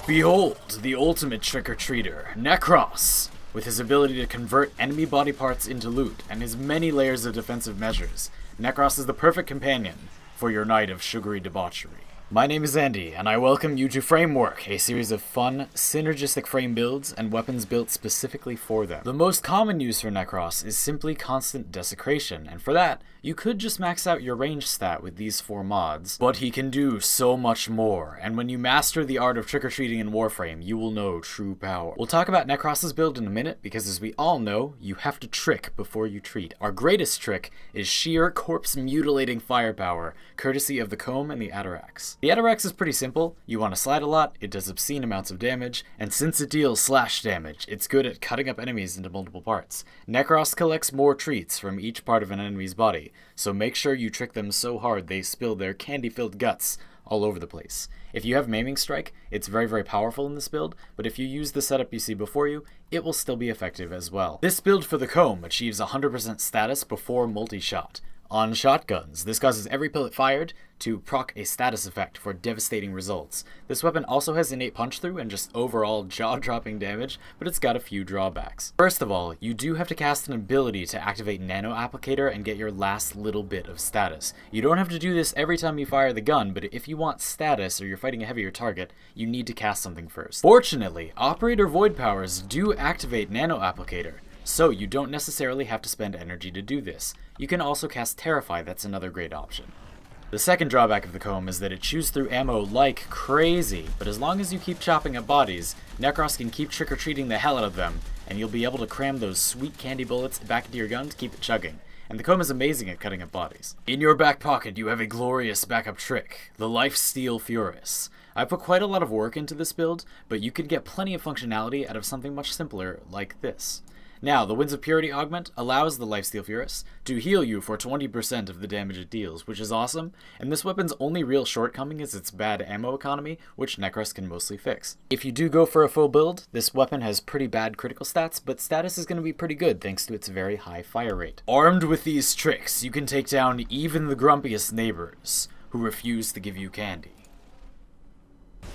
Behold, the ultimate trick-or-treater, Nekros! With his ability to convert enemy body parts into loot and his many layers of defensive measures, Nekros is the perfect companion for your night of sugary debauchery. My name is Andy, and I welcome you to FrameWork, a series of fun, synergistic frame builds and weapons built specifically for them. The most common use for Nekros is simply constant desecration, and for that, you could just max out your range stat with these 4 mods, but he can do so much more, and when you master the art of trick-or-treating in Warframe, you will know true power. We'll talk about Nekros' build in a minute, because as we all know, you have to trick before you treat. Our greatest trick is sheer corpse-mutilating firepower, courtesy of the Kohm and the Atterax. The Atterax is pretty simple. You want to slide a lot, it does obscene amounts of damage, and since it deals slash damage, it's good at cutting up enemies into multiple parts. Nekros collects more treats from each part of an enemy's body, so make sure you trick them so hard they spill their candy-filled guts all over the place. If you have Maiming Strike, it's very powerful in this build, but if you use the setup you see before you, it will still be effective as well. This build for the Kohm achieves 100% status before multi-shot. On shotguns, this causes every pellet fired to proc a status effect for devastating results. This weapon also has innate punch-through and just overall jaw-dropping damage, but it's got a few drawbacks. First of all, you do have to cast an ability to activate Nano Applicator and get your last little bit of status. You don't have to do this every time you fire the gun, but if you want status or you're fighting a heavier target, you need to cast something first. Fortunately, Operator Void powers do activate Nano Applicator, so you don't necessarily have to spend energy to do this. You can also cast Terrify, that's another great option. The second drawback of the Kohm is that it chews through ammo like crazy, but as long as you keep chopping up bodies, Nekros can keep trick-or-treating the hell out of them, and you'll be able to cram those sweet candy bullets back into your gun to keep it chugging. And the Kohm is amazing at cutting up bodies. In your back pocket, you have a glorious backup trick, the lifesteal Furis. I put quite a lot of work into this build, but you could get plenty of functionality out of something much simpler like this. Now, the Winds of Purity augment allows the lifesteal Furis to heal you for 20% of the damage it deals, which is awesome, and this weapon's only real shortcoming is its bad ammo economy, which Nekros can mostly fix. If you do go for a full build, this weapon has pretty bad critical stats, but status is going to be pretty good thanks to its very high fire rate. Armed with these tricks, you can take down even the grumpiest neighbors who refuse to give you candy.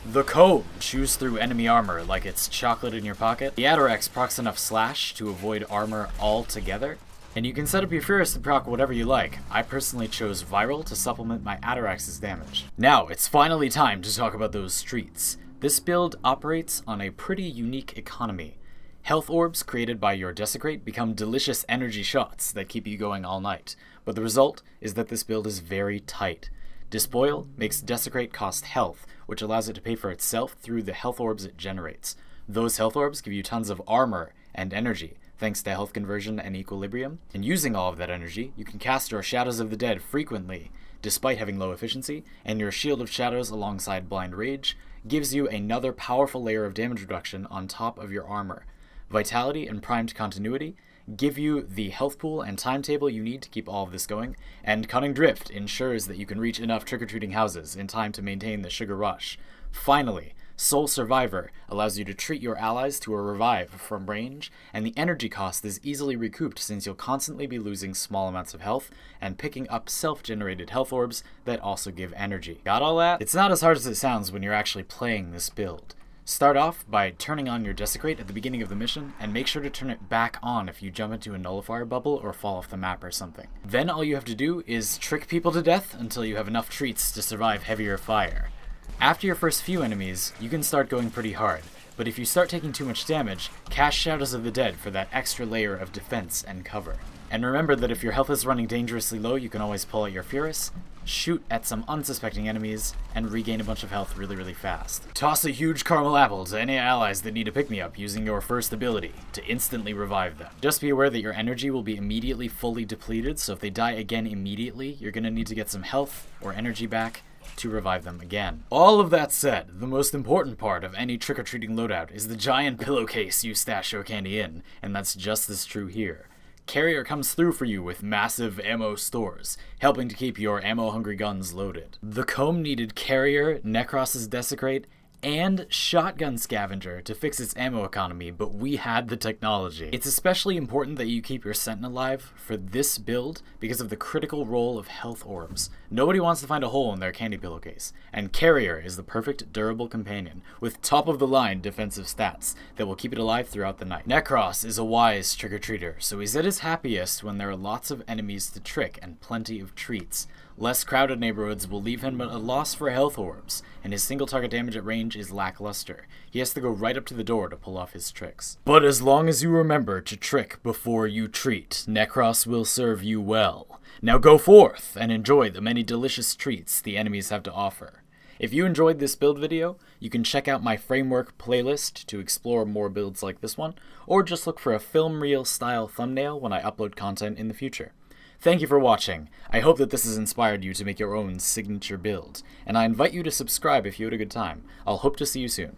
The Kohm chews through enemy armor like it's chocolate in your pocket. The Atterax procs enough slash to avoid armor altogether. And you can set up your Furis to proc whatever you like. I personally chose Viral to supplement my Atterax's damage. Now, it's finally time to talk about those streets. This build operates on a pretty unique economy. Health orbs created by your Desecrate become delicious energy shots that keep you going all night. But the result is that this build is very tight. Despoil makes Desecrate cost health, which allows it to pay for itself through the health orbs it generates. Those health orbs give you tons of armor and energy, thanks to health conversion and equilibrium. And using all of that energy, you can cast your Shadows of the Dead frequently, despite having low efficiency, and your Shield of Shadows alongside Blind Rage gives you another powerful layer of damage reduction on top of your armor. Vitality and Primed Continuity give you the health pool and timetable you need to keep all of this going, and Cunning Drift ensures that you can reach enough trick-or-treating houses in time to maintain the sugar rush. Finally, Soul Survivor allows you to treat your allies to a revive from range, and the energy cost is easily recouped since you'll constantly be losing small amounts of health and picking up self-generated health orbs that also give energy. Got all that? It's not as hard as it sounds when you're actually playing this build. Start off by turning on your Desecrate at the beginning of the mission, and make sure to turn it back on if you jump into a nullifier bubble or fall off the map or something. Then all you have to do is trick people to death until you have enough treats to survive heavier fire. After your first few enemies, you can start going pretty hard, but if you start taking too much damage, cast Shadows of the Dead for that extra layer of defense and cover. And remember that if your health is running dangerously low, you can always pull out your Furis, shoot at some unsuspecting enemies, and regain a bunch of health really fast. Toss a huge caramel apple to any allies that need a pick-me-up using your first ability to instantly revive them. Just be aware that your energy will be immediately fully depleted, so if they die again immediately, you're going to need to get some health or energy back to revive them again. All of that said, the most important part of any trick-or-treating loadout is the giant pillowcase you stash your candy in, and that's just as true here. Carrier comes through for you with massive ammo stores, helping to keep your ammo-hungry guns loaded. The Kohm needed Carrier, Nekros' Desecrate, and Shotgun Scavenger to fix its ammo economy, but we had the technology. It's especially important that you keep your Sentinel alive for this build because of the critical role of health orbs. Nobody wants to find a hole in their candy pillowcase, and Carrier is the perfect durable companion, with top-of-the-line defensive stats that will keep it alive throughout the night. Nekros is a wise trick-or-treater, so he's at his happiest when there are lots of enemies to trick and plenty of treats. Less crowded neighborhoods will leave him at a loss for health orbs, and his single target damage at range is lackluster. He has to go right up to the door to pull off his tricks. But as long as you remember to trick before you treat, Nekros will serve you well. Now go forth and enjoy the many delicious treats the enemies have to offer. If you enjoyed this build video, you can check out my FrameWork playlist to explore more builds like this one, or just look for a film reel style thumbnail when I upload content in the future. Thank you for watching. I hope that this has inspired you to make your own signature build, and I invite you to subscribe if you had a good time. I'll hope to see you soon.